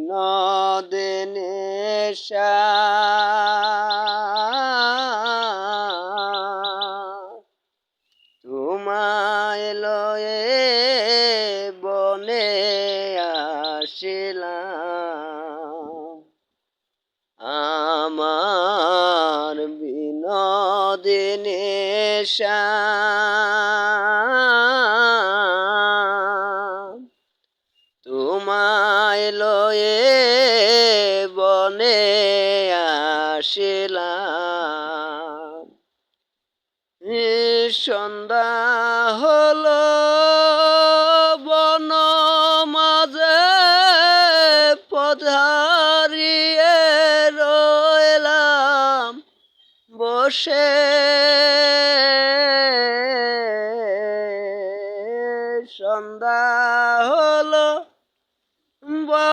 বিনোদিনী তোমায় লয়ে বনে আসিলাম আমার বিনোদিনী তোমায় লয়ে বনে আসিলাম সন্ধ্যা হলো বন মাঝে পধারিয়ে রইলাম বসে